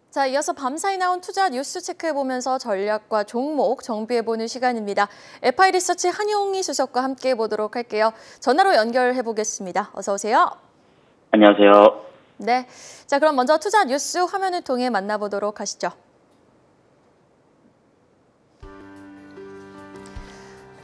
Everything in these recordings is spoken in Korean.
자, 이어서 밤사이 나온 투자 뉴스 체크해보면서 전략과 종목 정비해보는 시간입니다. FI 리서치 한용희 수석과 함께 해보도록 할게요. 전화로 연결해보겠습니다. 어서 오세요. 안녕하세요. 네, 자 그럼 먼저 투자 뉴스 화면을 통해 만나보도록 하시죠.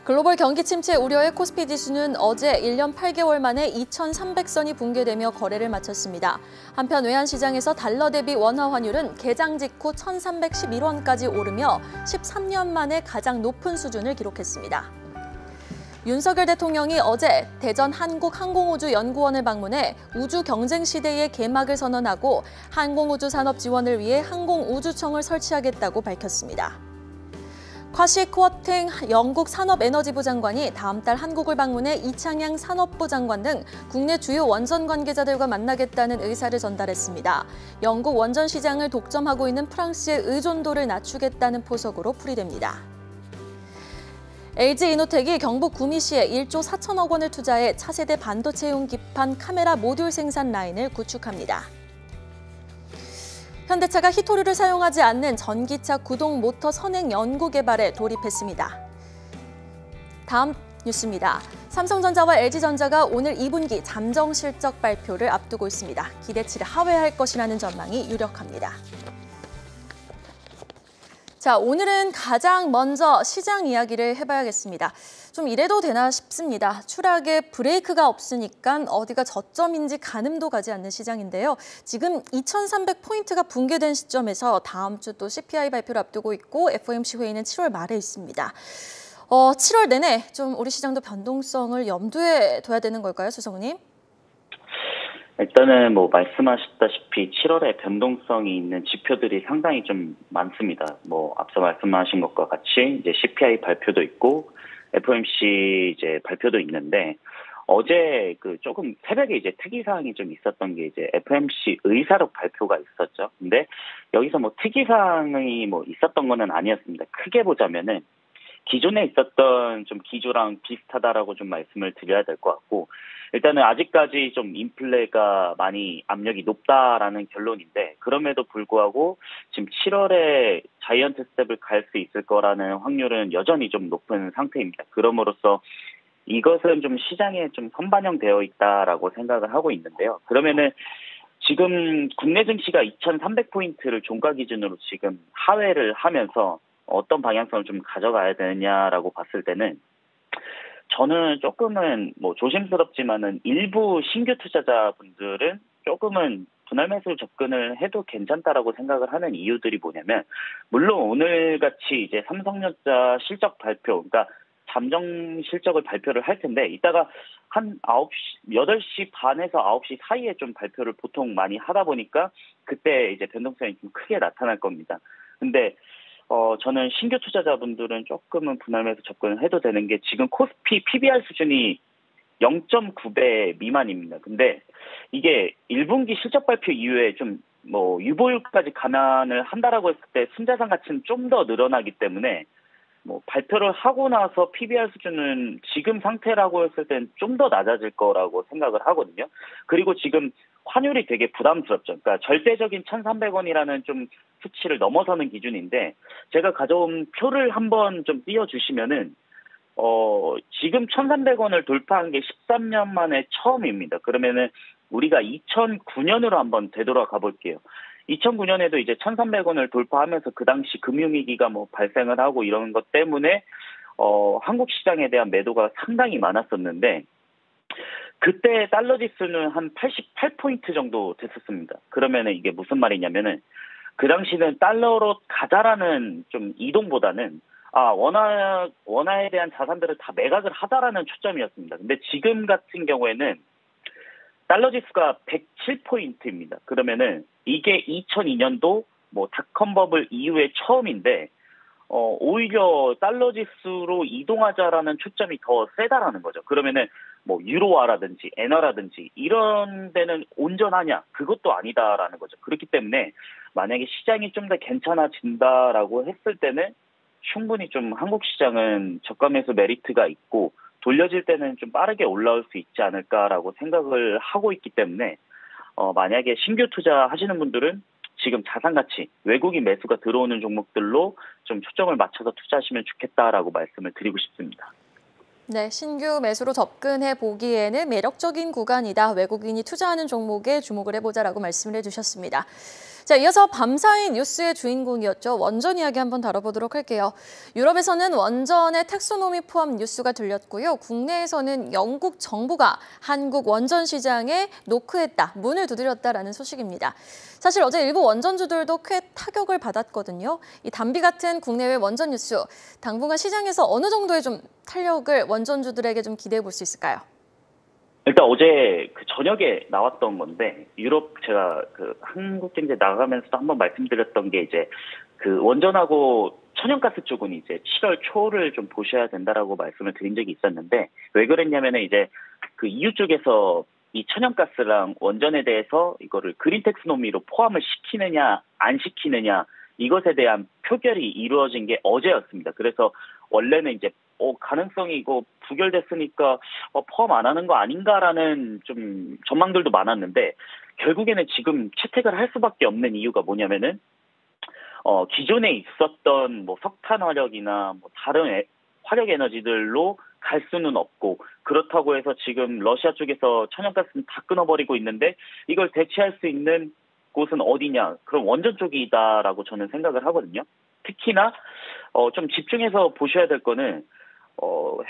글로벌 경기 침체 우려의 코스피 지수는 어제 1년 8개월 만에 2,300선이 붕괴되며 거래를 마쳤습니다. 한편 외환시장에서 달러 대비 원화 환율은 개장 직후 1,311원까지 오르며 13년 만에 가장 높은 수준을 기록했습니다. 윤석열 대통령이 어제 대전 한국항공우주연구원을 방문해 우주 경쟁 시대의 개막을 선언하고 항공우주 산업 지원을 위해 항공우주청을 설치하겠다고 밝혔습니다. 쿼시 쿼팅 영국 산업에너지부 장관이 다음 달 한국을 방문해 이창양 산업부 장관 등 국내 주요 원전 관계자들과 만나겠다는 의사를 전달했습니다. 영국 원전 시장을 독점하고 있는 프랑스의 의존도를 낮추겠다는 포석으로 풀이됩니다. LG이노텍이 경북 구미시에 1조 4천억 원을 투자해 차세대 반도체용 기판 카메라 모듈 생산 라인을 구축합니다. 현대차가 히토류를 사용하지 않는 전기차 구동 모터 선행 연구 개발에 돌입했습니다. 다음 뉴스입니다. 삼성전자와 LG전자가 오늘 2분기 잠정 실적 발표를 앞두고 있습니다. 기대치를 하회할 것이라는 전망이 유력합니다. 자, 오늘은 가장 먼저 시장 이야기를 해봐야겠습니다. 좀 이래도 되나 싶습니다. 추락에 브레이크가 없으니까 어디가 저점인지 가늠도 가지 않는 시장인데요. 지금 2,300포인트가 붕괴된 시점에서 다음 주 또 CPI 발표를 앞두고 있고 FOMC 회의는 7월 말에 있습니다. 7월 내내 좀 우리 시장도 변동성을 염두에 둬야 되는 걸까요, 수석님? 일단은 말씀하셨다시피 7월에 변동성이 있는 지표들이 상당히 좀 많습니다. 앞서 말씀하신 것과 같이 이제 CPI 발표도 있고 FOMC 이제 발표도 있는데 어제 조금 새벽에 이제 특이 사항이 좀 있었던 게 이제 FOMC 의사록 발표가 있었죠. 근데 여기서 특이 사항이 있었던 거는 아니었습니다. 크게 보자면은 기존에 있었던 좀 기조랑 비슷하다라고 좀 말씀을 드려야 될 것 같고, 일단은 아직까지 좀 인플레가 많이 압력이 높다라는 결론인데, 그럼에도 불구하고 지금 7월에 자이언트 스텝을 갈 수 있을 거라는 확률은 여전히 좀 높은 상태입니다. 그럼으로써 이것은 좀 시장에 좀 선반영되어 있다라고 생각을 하고 있는데요. 그러면은 지금 국내 증시가 2,300포인트를 종가 기준으로 지금 하회를 하면서 어떤 방향성을 좀 가져가야 되느냐라고 봤을 때는 저는 조금은 조심스럽지만은 일부 신규 투자자분들은 조금은 분할 매수 접근을 해도 괜찮다라고 생각을 하는 이유들이 뭐냐면, 물론 오늘 같이 이제 삼성전자 실적 발표, 그러니까 잠정 실적을 발표를 할 텐데 이따가 한 8시 반에서 9시 사이에 좀 발표를 보통 많이 하다 보니까 그때 이제 변동성이 좀 크게 나타날 겁니다. 근데 저는 신규 투자자분들은 조금은 분할 매수 접근을 해도 되는 게, 지금 코스피 PBR 수준이 0.9배 미만입니다. 근데 이게 1분기 실적 발표 이후에 좀 유보율까지 감안을 한다라고 했을 때 순자산 가치는 좀 더 늘어나기 때문에 발표를 하고 나서 PBR 수준은 지금 상태라고 했을 땐 좀 더 낮아질 거라고 생각을 하거든요. 그리고 지금 환율이 되게 부담스럽죠. 그러니까 절대적인 1,300원이라는 좀 수치를 넘어서는 기준인데, 제가 가져온 표를 한번 좀 띄워주시면은 지금 1,300원을 돌파한 게 13년 만에 처음입니다. 그러면은 우리가 2009년으로 한번 되돌아가 볼게요. 2009년에도 이제 1,300원을 돌파하면서 그 당시 금융위기가 발생을 하고 이런 것 때문에 한국 시장에 대한 매도가 상당히 많았었는데, 그때 달러 지수는 한 88포인트 정도 됐었습니다. 그러면은 이게 무슨 말이냐면은, 그 당시는 달러로 가자라는 좀 이동보다는 원화에 대한 자산들을 다 매각을 하자라는 초점이었습니다. 근데 지금 같은 경우에는 달러 지수가 107포인트입니다. 그러면은 이게 2002년도 닷컴 버블 이후에 처음인데, 오히려 달러 지수로 이동하자라는 초점이 더 세다라는 거죠. 그러면은 유로화라든지 엔화라든지 이런 데는 온전하냐? 그것도 아니다라는 거죠. 그렇기 때문에 만약에 시장이 좀 더 괜찮아진다라고 했을 때는 충분히 좀 한국 시장은 저가 매수 메리트가 있고 돌려질 때는 좀 빠르게 올라올 수 있지 않을까라고 생각을 하고 있기 때문에 만약에 신규 투자 하시는 분들은 지금 자산 가치, 외국인 매수가 들어오는 종목들로 좀 초점을 맞춰서 투자하시면 좋겠다라고 말씀을 드리고 싶습니다. 네, 신규 매수로 접근해 보기에는 매력적인 구간이다. 외국인이 투자하는 종목에 주목을 해보자라고 말씀을 해주셨습니다. 자, 이어서 밤사이 뉴스의 주인공이었죠. 원전 이야기 한번 다뤄보도록 할게요. 유럽에서는 원전의 텍소노미 포함 뉴스가 들렸고요. 국내에서는 영국 정부가 한국 원전 시장에 노크했다, 문을 두드렸다라는 소식입니다. 사실 어제 일부 원전주들도 꽤 타격을 받았거든요. 이 담비 같은 국내외 원전 뉴스, 당분간 시장에서 어느 정도의 좀 탄력을 원전주들에게 좀 기대해 볼 수 있을까요? 일단 어제 그 저녁에 나왔던 건데 유럽 제가 그 한국경제 나가면서도 한번 말씀드렸던 게 이제 그 원전하고 천연가스 쪽은 이제 7월 초를 좀 보셔야 된다라고 말씀을 드린 적이 있었는데 왜 그랬냐면은 이제 그 EU 쪽에서 이 천연가스랑 원전에 대해서 이거를 그린 텍스노미로 포함을 시키느냐 안 시키느냐 이것에 대한 표결이 이루어진 게 어제였습니다. 그래서 원래는 이제 가능성이 이거 부결됐으니까 포함 안 하는 거 아닌가라는 좀 전망들도 많았는데 결국에는 지금 채택을 할 수밖에 없는 이유가 뭐냐면은 기존에 있었던 뭐 석탄 화력이나 뭐 다른 화력 에너지들로 갈 수는 없고 그렇다고 해서 지금 러시아 쪽에서 천연가스는 다 끊어버리고 있는데 이걸 대체할 수 있는 곳은 어디냐? 그럼 원전 쪽이다라고 저는 생각을 하거든요. 특히나 좀 집중해서 보셔야 될 거는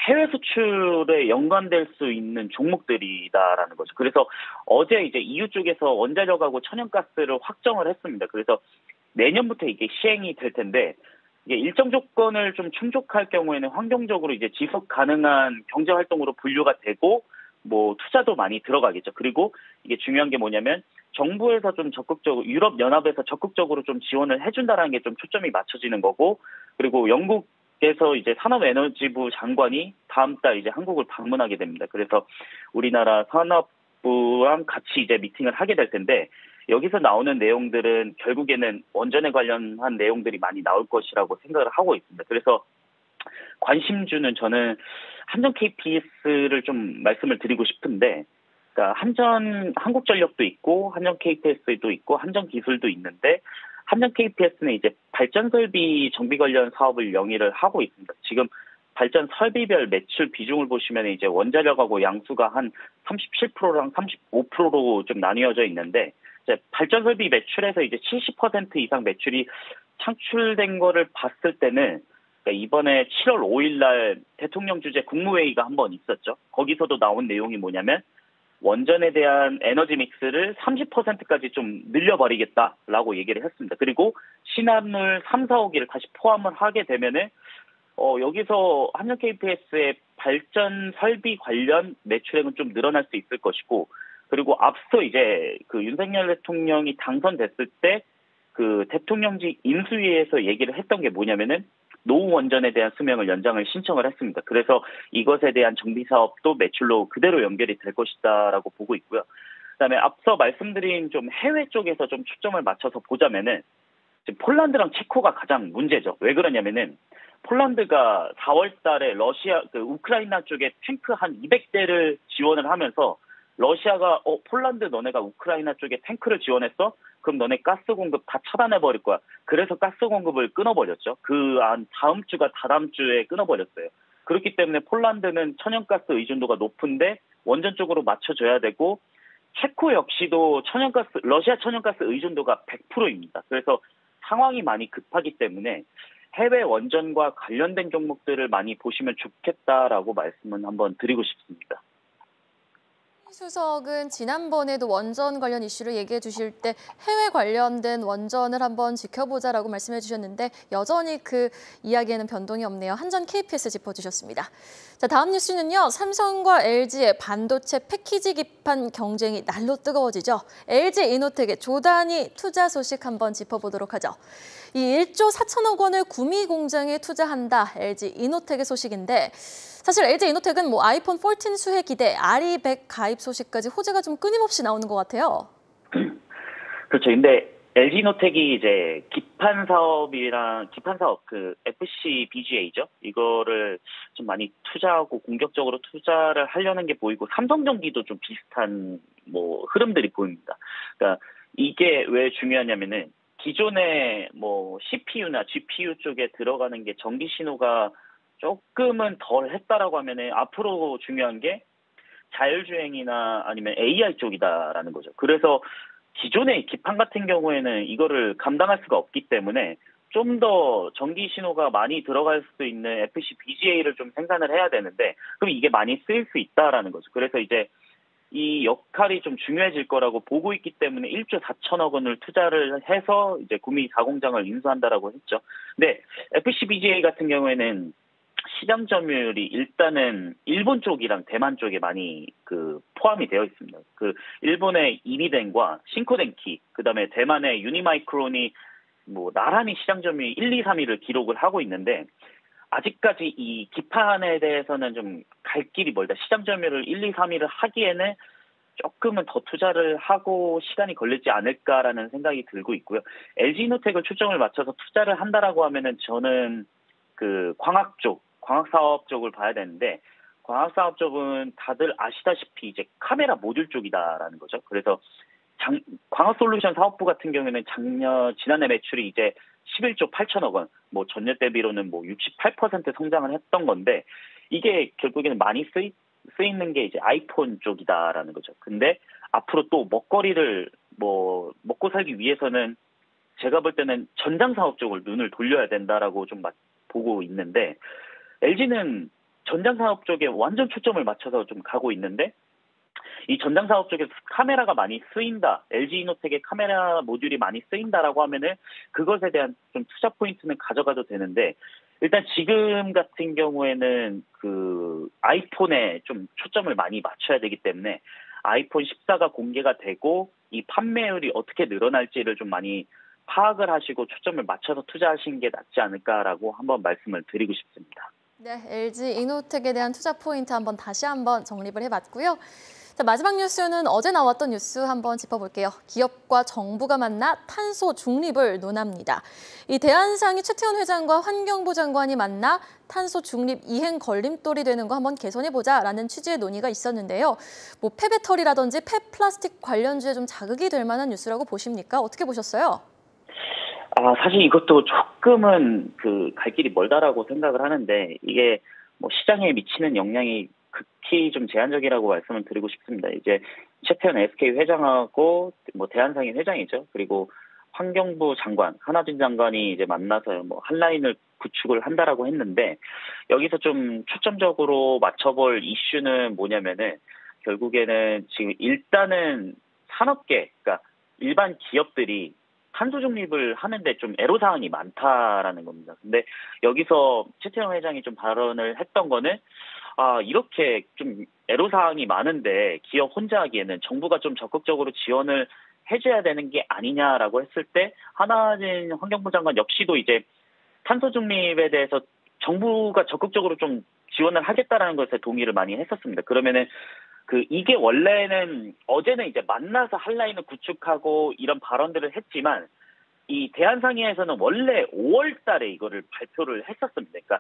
해외 수출에 연관될 수 있는 종목들이다라는 거죠. 그래서 어제 이제 EU 쪽에서 원자력하고 천연가스를 확정을 했습니다. 그래서 내년부터 이게 시행이 될 텐데 이게 일정 조건을 좀 충족할 경우에는 환경적으로 이제 지속 가능한 경제 활동으로 분류가 되고 뭐 투자도 많이 들어가겠죠. 그리고 이게 중요한 게 뭐냐면 정부에서 좀 적극적으로 유럽 연합에서 적극적으로 좀 지원을 해준다라는 게 좀 초점이 맞춰지는 거고 그리고 영국에서 이제 산업에너지부 장관이 다음 달 이제 한국을 방문하게 됩니다. 그래서 우리나라 산업부랑 같이 이제 미팅을 하게 될 텐데 여기서 나오는 내용들은 결국에는 원전에 관련한 내용들이 많이 나올 것이라고 생각을 하고 있습니다. 그래서 관심주는 저는 한전 KPS를 좀 말씀을 드리고 싶은데 그러니까 한국전력도 있고 한전 KPS도 있고 한전 기술도 있는데 한전 KPS는 이제 발전 설비 정비 관련 사업을 영위를 하고 있습니다. 지금 발전 설비별 매출 비중을 보시면 이제 원자력하고 양수가 한 37%랑 35%로 좀 나뉘어져 있는데 이제 발전 설비 매출에서 이제 70% 이상 매출이 창출된 거를 봤을 때는 그러니까 이번에 7월 5일 날 대통령 주재 국무회의가 한번 있었죠. 거기서도 나온 내용이 뭐냐면 원전에 대한 에너지 믹스를 30%까지 좀 늘려버리겠다라고 얘기를 했습니다. 그리고 신한울 3, 4호기를 다시 포함을 하게 되면은 여기서 한전 KPS의 발전 설비 관련 매출액은 좀 늘어날 수 있을 것이고 그리고 앞서 이제 그 윤석열 대통령이 당선됐을 때 그 대통령직 인수위에서 얘기를 했던 게 뭐냐면은 노후 원전에 대한 수명을 연장을 신청을 했습니다. 그래서 이것에 대한 정비 사업도 매출로 그대로 연결이 될 것이다라고 보고 있고요. 그다음에 앞서 말씀드린 좀 해외 쪽에서 좀 초점을 맞춰서 보자면은 지금 폴란드랑 체코가 가장 문제죠. 왜 그러냐면은 폴란드가 4월 달에 우크라이나 쪽에 탱크 한 200대를 지원을 하면서 러시아가 폴란드 너네가 우크라이나 쪽에 탱크를 지원했어? 그럼 너네 가스 공급 다 차단해버릴 거야. 그래서 가스 공급을 끊어버렸죠. 다음 주가 다다음 주에 끊어버렸어요. 그렇기 때문에 폴란드는 천연가스 의존도가 높은데 원전 쪽으로 맞춰줘야 되고 체코 역시도 러시아 천연가스 의존도가 100%입니다. 그래서 상황이 많이 급하기 때문에 해외 원전과 관련된 종목들을 많이 보시면 좋겠다라고 말씀은 한번 드리고 싶습니다. 수석은 지난번에도 원전 관련 이슈를 얘기해 주실 때 해외 관련된 원전을 한번 지켜보자라고 말씀해 주셨는데 여전히 그 이야기에는 변동이 없네요. 한전 KPS 짚어주셨습니다. 자, 다음 뉴스는요. 삼성과 LG의 반도체 패키지 기판 경쟁이 날로 뜨거워지죠. LG 이노텍의 조단위 투자 소식 한번 짚어보도록 하죠. 이 1조 4천억 원을 구미 공장에 투자한다. LG 이노텍의 소식인데 사실 LG 이노텍은 뭐 아이폰 14 수혜 기대, 아리100 가입 소식까지 호재가 좀 끊임없이 나오는 것 같아요. 그렇죠. 근데 LG 이노텍이 이제 기판 사업 그 FC BGA죠. 이거를 좀 많이 투자하고 공격적으로 투자를 하려는 게 보이고 삼성전기도 좀 비슷한 뭐 흐름들이 보입니다. 그러니까 이게 왜 중요하냐면은 기존의 뭐 CPU나 GPU 쪽에 들어가는 게 전기 신호가 조금은 덜 했다라고 하면은 앞으로 중요한 게 자율주행이나 아니면 AI 쪽이다라는 거죠. 그래서 기존의 기판 같은 경우에는 이거를 감당할 수가 없기 때문에 좀 더 전기 신호가 많이 들어갈 수 있는 FC BGA를 좀 생산을 해야 되는데 그럼 이게 많이 쓰일 수 있다라는 거죠. 그래서 이제 이 역할이 좀 중요해질 거라고 보고 있기 때문에 1조 4천억 원을 투자를 해서 이제 구미 4공장을 인수한다라고 했죠. 근데 FC BGA 같은 경우에는 시장 점유율이 일단은 일본 쪽이랑 대만 쪽에 많이 포함이 되어 있습니다. 일본의 이니덴과 신코덴키, 그다음에 대만의 유니마이크론이 뭐 나란히 시장 점유율 1, 2, 3위를 기록을 하고 있는데 아직까지 이 기판에 대해서는 좀 갈 길이 멀다. 시장 점유율을 1, 2, 3위를 하기에는 조금은 더 투자를 하고 시간이 걸리지 않을까라는 생각이 들고 있고요. LG이노텍을 초점을 맞춰서 투자를 한다라고 하면은 저는 광학 사업 쪽을 봐야 되는데 광학 사업 쪽은 다들 아시다시피 이제 카메라 모듈 쪽이다라는 거죠. 그래서 광학 솔루션 사업부 같은 경우에는 지난해 매출이 이제 11조 8천억 원, 뭐 전년 대비로는 뭐 68% 성장을 했던 건데 이게 결국에는 많이 쓰이는 게 이제 아이폰 쪽이다라는 거죠. 근데 앞으로 또 먹거리를 먹고 살기 위해서는 제가 볼 때는 전장 사업 쪽을 눈을 돌려야 된다라고 좀 보고 있는데 LG는 전장 사업 쪽에 완전 초점을 맞춰서 좀 가고 있는데 이 전장 사업 쪽에서 카메라가 많이 쓰인다. LG이노텍의 카메라 모듈이 많이 쓰인다라고 하면은 그것에 대한 좀 투자 포인트는 가져가도 되는데 일단 지금 같은 경우에는 아이폰에 좀 초점을 많이 맞춰야 되기 때문에 아이폰 14가 공개가 되고 이 판매율이 어떻게 늘어날지를 좀 많이 파악을 하시고 초점을 맞춰서 투자하시는 게 낫지 않을까라고 한번 말씀을 드리고 싶습니다. 네, LG이노텍에 대한 투자 포인트 다시 한번 정립을 해봤고요. 자, 마지막 뉴스는 어제 나왔던 뉴스 한번 짚어볼게요. 기업과 정부가 만나 탄소 중립을 논합니다. 이 대한상의 최태원 회장과 환경부 장관이 만나 탄소 중립 이행 걸림돌이 되는 거 한번 개선해보자라는 취지의 논의가 있었는데요. 뭐 폐배터리라든지 폐플라스틱 관련주에 좀 자극이 될 만한 뉴스라고 보십니까? 어떻게 보셨어요? 사실 이것도 조금은 갈 길이 멀다라고 생각을 하는데 이게 뭐 시장에 미치는 영향이 극히 좀 제한적이라고 말씀을 드리고 싶습니다. 이제 최태원 SK 회장하고 뭐 대한상인 회장이죠. 그리고 환경부 장관, 한화진 장관이 이제 만나서 뭐 한 라인을 구축을 한다라고 했는데 여기서 좀 초점적으로 맞춰볼 이슈는 뭐냐면은 결국에는 지금 일단은 산업계, 그러니까 일반 기업들이 탄소 중립을 하는데 좀 애로사항이 많다라는 겁니다. 근데 여기서 최태원 회장이 좀 발언을 했던 거는 이렇게 좀 애로사항이 많은데 기업 혼자 하기에는 정부가 좀 적극적으로 지원을 해줘야 되는 게 아니냐라고 했을 때 한화진 환경부 장관 역시도 이제 탄소 중립에 대해서 정부가 적극적으로 좀 지원을 하겠다라는 것에 동의를 많이 했었습니다. 그러면은 이게 원래는 어제는 이제 만나서 한 라인을 구축하고 이런 발언들을 했지만 이 대한상의에서는 원래 5월 달에 이거를 발표를 했었습니다. 그러니까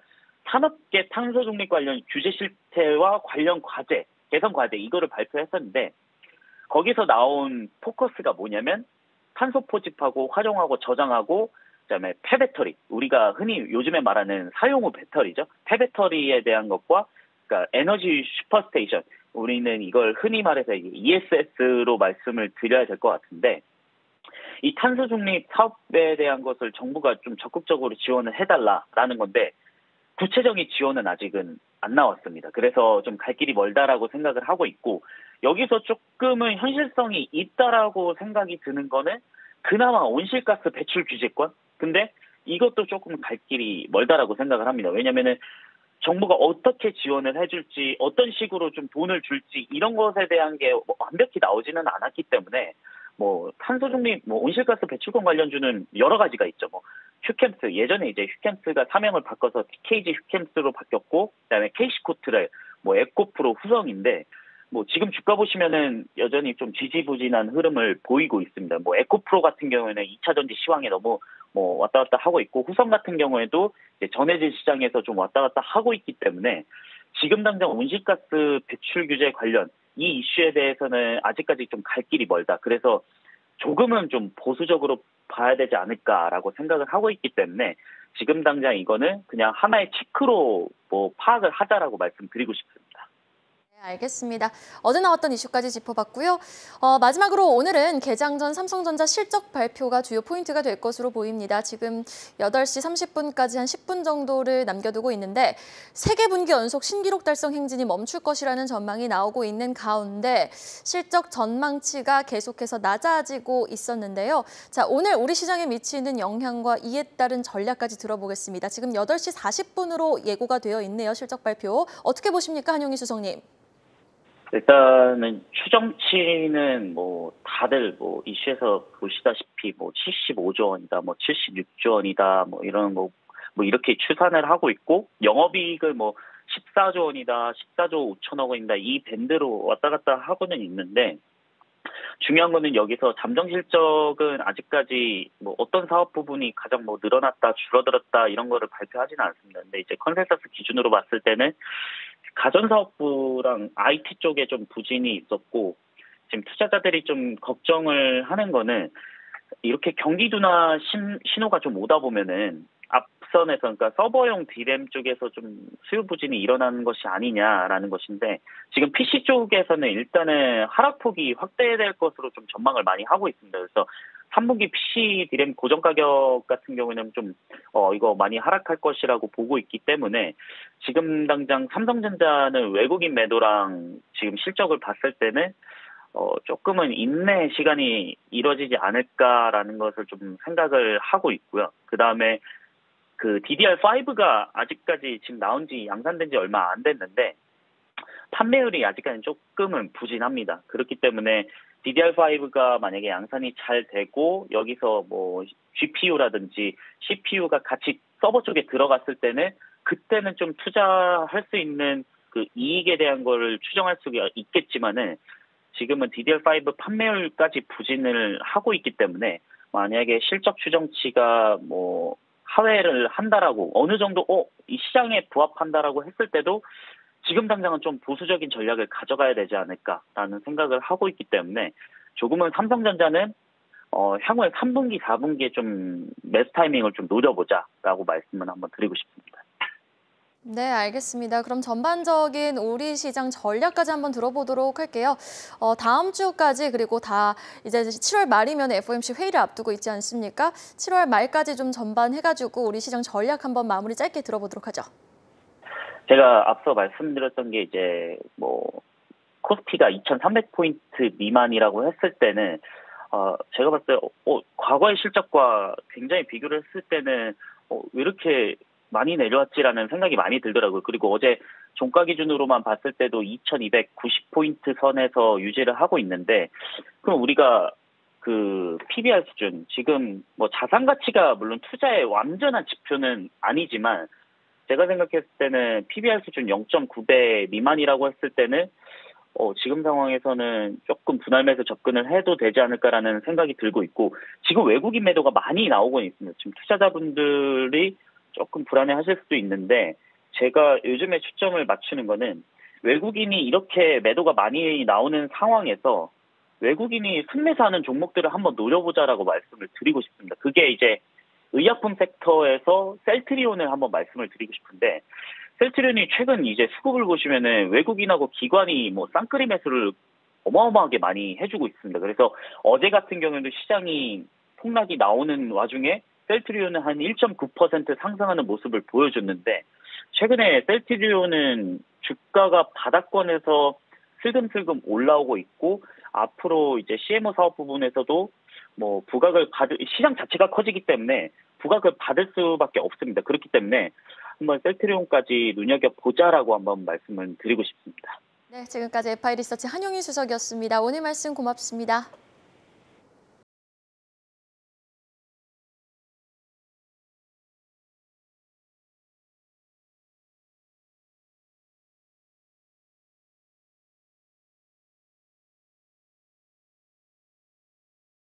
산업계 탄소 중립 관련 규제 실태와 관련 과제, 개선 과제 이거를 발표했었는데 거기서 나온 포커스가 뭐냐면 탄소 포집하고 활용하고 저장하고 그다음에 폐배터리, 우리가 흔히 요즘에 말하는 사용 후 배터리죠. 폐배터리에 대한 것과 그러니까 에너지 슈퍼스테이션, 우리는 이걸 흔히 말해서 ESS로 말씀을 드려야 될 것 같은데 이 탄소 중립 사업에 대한 것을 정부가 좀 적극적으로 지원을 해달라라는 건데 구체적인 지원은 아직은 안 나왔습니다. 그래서 좀 갈 길이 멀다라고 생각을 하고 있고 여기서 조금은 현실성이 있다라고 생각이 드는 거는 그나마 온실가스 배출 규제권? 근데 이것도 조금 갈 길이 멀다라고 생각을 합니다. 왜냐면은 정부가 어떻게 지원을 해줄지, 어떤 식으로 좀 돈을 줄지 이런 것에 대한 게 완벽히 나오지는 않았기 때문에 뭐 탄소 중립, 뭐 온실가스 배출권 관련주는 여러 가지가 있죠. 뭐 휴캠스, 예전에 이제 휴캠스가 사명을 바꿔서 TKG 휴캠스로 바뀌었고, 그다음에 KC코트레일, 뭐 에코프로 후성인데 뭐 지금 주가 보시면은 여전히 좀 지지부진한 흐름을 보이고 있습니다. 뭐 에코프로 같은 경우에는 2차 전지 시황에 너무 뭐 왔다 갔다 하고 있고 후성 같은 경우에도 이제 전해질 시장에서 좀 왔다 갔다 하고 있기 때문에 지금 당장 온실가스 배출 규제 관련 이 이슈에 대해서는 아직까지 좀 갈 길이 멀다. 그래서 조금은 좀 보수적으로 봐야 되지 않을까라고 생각을 하고 있기 때문에 지금 당장 이거는 그냥 하나의 체크로 뭐 파악을 하자라고 말씀드리고 싶습니다. 네, 알겠습니다. 어제 나왔던 이슈까지 짚어봤고요. 마지막으로 오늘은 개장 전 삼성전자 실적 발표가 주요 포인트가 될 것으로 보입니다. 지금 8시 30분까지 한 10분 정도를 남겨두고 있는데 세계 분기 연속 신기록 달성 행진이 멈출 것이라는 전망이 나오고 있는 가운데 실적 전망치가 계속해서 낮아지고 있었는데요. 자, 오늘 우리 시장에 미치는 영향과 이에 따른 전략까지 들어보겠습니다. 지금 8시 40분으로 예고가 되어 있네요. 실적 발표. 어떻게 보십니까, 한용희 수석님? 일단은 추정치는 뭐 다들 뭐 이슈에서 보시다시피 뭐 75조 원이다, 뭐 76조 원이다, 뭐 이런 뭐 이렇게 추산을 하고 있고 영업이익을 뭐 14조 원이다, 14조 5천억 원이다 이 밴드로 왔다 갔다 하고는 있는데 중요한 거는 여기서 잠정 실적은 아직까지 뭐 어떤 사업 부분이 가장 뭐 늘어났다, 줄어들었다 이런 거를 발표하지는 않습니다. 근데 이제 컨센서스 기준으로 봤을 때는 가전사업부랑 IT 쪽에 좀 부진이 있었고 지금 투자자들이 좀 걱정을 하는 거는 이렇게 경기 둔화 신호가 좀 오다 보면은 앞선에서 그러니까 서버용 D램 쪽에서 좀 수요 부진이 일어나는 것이 아니냐라는 것인데 지금 PC 쪽에서는 일단은 하락폭이 확대될 것으로 좀 전망을 많이 하고 있습니다. 그래서 3분기 PC D램 고정 가격 같은 경우에는 좀 이거 많이 하락할 것이라고 보고 있기 때문에 지금 당장 삼성전자는 외국인 매도랑 지금 실적을 봤을 때는 조금은 인내 시간이 이뤄지지 않을까라는 것을 좀 생각을 하고 있고요. 그 다음에 그 DDR5가 아직까지 지금 나온 지 양산된 지 얼마 안 됐는데 판매율이 아직까지는 조금은 부진합니다. 그렇기 때문에 DDR5가 만약에 양산이 잘 되고 여기서 뭐 GPU라든지 CPU가 같이 서버 쪽에 들어갔을 때는 그때는 좀 투자할 수 있는 그 이익에 대한 거를 추정할 수가 있겠지만은 지금은 DDR5 판매율까지 부진을 하고 있기 때문에 만약에 실적 추정치가 뭐 하회를 한다라고 어느 정도 이 시장에 부합한다라고 했을 때도 지금 당장은 좀 보수적인 전략을 가져가야 되지 않을까라는 생각을 하고 있기 때문에 조금은 삼성전자는 향후에 3분기, 4분기에 좀 매수 타이밍을 좀 노려보자라고 말씀을 한번 드리고 싶습니다. 네, 알겠습니다. 그럼 전반적인 우리 시장 전략까지 한번 들어보도록 할게요. 다음 주까지 그리고 다 이제 7월 말이면 FOMC 회의를 앞두고 있지 않습니까? 7월 말까지 좀 전반해가지고 우리 시장 전략 한번 마무리 짧게 들어보도록 하죠. 제가 앞서 말씀드렸던 게 이제 뭐 코스피가 2,300포인트 미만이라고 했을 때는 제가 봤을 때 과거의 실적과 굉장히 비교를 했을 때는 왜 이렇게 많이 내려왔지라는 생각이 많이 들더라고요. 그리고 어제 종가 기준으로만 봤을 때도 2,290포인트 선에서 유지를 하고 있는데 그럼 우리가 그 PBR 수준 지금 뭐 자산 가치가 물론 투자의 완전한 지표는 아니지만 제가 생각했을 때는 PBR 수준 0.9배 미만이라고 했을 때는 지금 상황에서는 조금 분할 매수 접근을 해도 되지 않을까라는 생각이 들고 있고 지금 외국인 매도가 많이 나오고 있습니다. 지금 투자자분들이 조금 불안해하실 수도 있는데 제가 요즘에 초점을 맞추는 거는 외국인이 이렇게 매도가 많이 나오는 상황에서 외국인이 순매수하는 종목들을 한번 노려보자라고 말씀을 드리고 싶습니다. 그게 이제 의약품 섹터에서 셀트리온을 한번 말씀을 드리고 싶은데 셀트리온이 최근 이제 수급을 보시면은 외국인하고 기관이 뭐 쌍끌이 매수를 어마어마하게 많이 해주고 있습니다. 그래서 어제 같은 경우에도 시장이 폭락이 나오는 와중에 셀트리온은 한 1.9% 상승하는 모습을 보여줬는데 최근에 셀트리온은 주가가 바닥권에서 슬금슬금 올라오고 있고 앞으로 이제 CMO 사업 부분에서도 뭐 부각을 받을 시장 자체가 커지기 때문에 부각을 받을 수밖에 없습니다. 그렇기 때문에 한번 셀트리온까지 눈여겨보자라고 한번 말씀을 드리고 싶습니다. 네, 지금까지 FI 리서치 한용희 수석이었습니다. 오늘 말씀 고맙습니다.